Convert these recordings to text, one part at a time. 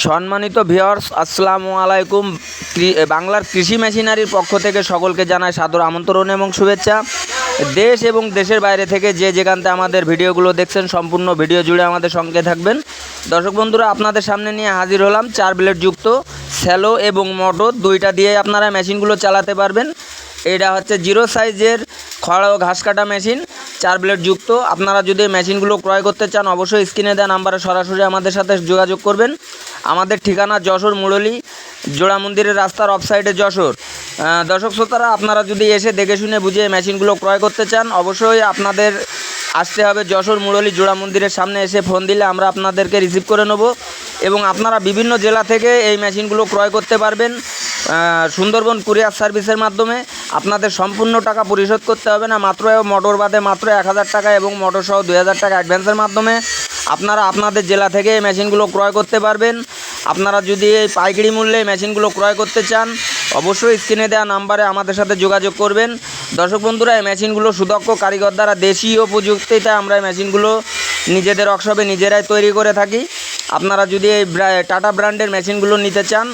সম্মানিত ভিউয়ার্স, আসসালামু আলাইকুম। বাংলার কৃষি মেশিনারির পক্ষ থেকে সকলকে জানাই সাদর আমন্ত্রণ এবং শুভেচ্ছা। দেশ এবং দেশের বাইরে থেকে যে যেখানতে আমাদের ভিডিওগুলো দেখছেন, সম্পূর্ণ ভিডিও জুড়ে আমাদের সঙ্গে থাকবেন। দর্শক বন্ধুরা, আপনাদের সামনে নিয়ে হাজির হলাম 4 ব্লেড যুক্ত স্যালো এবং মোটর দুইটা দিয়ে আপনারা মেশিনগুলো চালাতে পারবেন। এটা হচ্ছে 0 সাইজের খড় ও ঘাস কাটা মেশিন, 4 ব্লেড যুক্ত। আপনারা যদি মেশিনগুলো ক্রয় করতে চান, অবশ্যই স্ক্রিনে দেওয়া নাম্বারে সরাসরি আমাদের সাথে যোগাযোগ করবেন। আমাদের ঠিকানা যশোর মুরলী জোড়া মন্দিরের রাস্তার অফ সাইডে যশোর। দর্শক শ্রোতারা, আপনারা যদি এসে দেখে শুনে বুঝে মেশিনগুলো ক্রয় করতে চান, অবশ্যই আপনাদের আসতে হবে যশোর মুরলী জোড়া মন্দিরের সামনে। এসে ফোন দিলে আমরা আপনাদেরকে রিসিভ করে নেব এবং আপনারা বিভিন্ন জেলা থেকে এই মেশিনগুলো ক্রয় করতে পারবেন। সুন্দরবন কুরিয়ার সার্ভিসের মাধ্যমে আপনাদের সম্পূর্ণ টাকা পরিশোধ করতে হবে না। মাত্র মোটর বাদে মাত্র 1000 টাকা এবং মোটর সহ 2000 টাকা অ্যাডভান্সের মাধ্যমে আপনারা আপনাদের জেলা থেকে এই মেশিনগুলো ক্রয় করতে পারবেন। আপনারা যদি এই পাইকারি মূল্যে মেশিনগুলো ক্রয় করতে চান, অবশ্যই স্ক্রিনে দেওয়া নাম্বারে আমাদের সাথে যোগাযোগ করবেন। দর্শক বন্ধুরা, এই মেশিনগুলো সুদক্ষ কারিগর দ্বারা দেশীয় প্রযুক্তিতে আমরা এই মেশিনগুলো নিজেদের ওয়ার্কশপে নিজেরাই তৈরি করে থাকি। আপনারা যদি এই টাটা ব্র্যান্ডের মেশিনগুলো নিতে চান,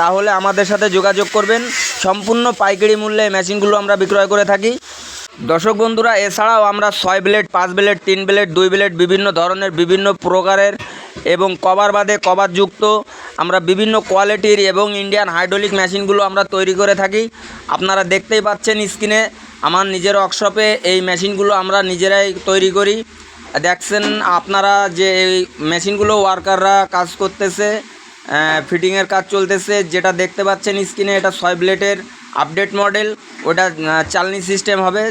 তাহলে আমাদের সাথে যোগাযোগ করবেন। সম্পূর্ণ পাইকারি মূল্যে এই মেশিনগুলো আমরা বিক্রয় করে থাকি। দর্শক বন্ধুরা, এছাড়াও আমরা 6 ব্লেড, 5 ব্লেড, 3 ব্লেড, 2 ব্লেড বিভিন্ন ধরনের বিভিন্ন প্রকারের এবং কভার বাদে কভার যুক্ত আমরা বিভিন্ন কোয়ালিটির এবং ইন্ডিয়ান হাইড্রোলিক মেশিনগুলো আমরা তৈরি করে থাকি। আপনারা দেখতেই পাচ্ছেন স্ক্রিনে, আমার নিজের ওয়ার্কশপে এই মেশিনগুলো আমরা নিজেরাই তৈরি করি। দেখছেন আপনারা যে এই মেশিনগুলো ওয়ার্কাররা কাজ করতেছে, ফিটিংয়ের কাজ চলতেছে। যেটা দেখতে পাচ্ছেন স্ক্রিনে, এটা 6 ব্লেডের আপডেট মডেল। ওটা চালনি সিস্টেম হবে,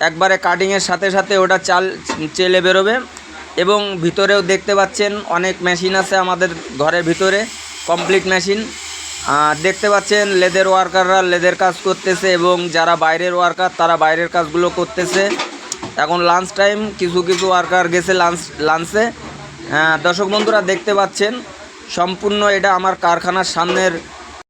একবারে কাটিংয়ের সাথে সাথে ওটা চেলে বেরোবে। এবং ভিতরেও দেখতে পাচ্ছেন অনেক মেশিন আছে আমাদের ঘরের ভিতরে, কমপ্লিট মেশিন দেখতে পাচ্ছেন। লেদের ওয়ার্কাররা লেদের কাজ করতেছে এবং যারা বাইরের ওয়ার্কার তারা বাইরের কাজগুলো করতেছে। এখন লাঞ্চ টাইম, কিছু কিছু ওয়ার্কার গেছে লাঞ্চে। দর্শক বন্ধুরা, দেখতে পাচ্ছেন সম্পূর্ণ এটা আমার কারখানার সামনের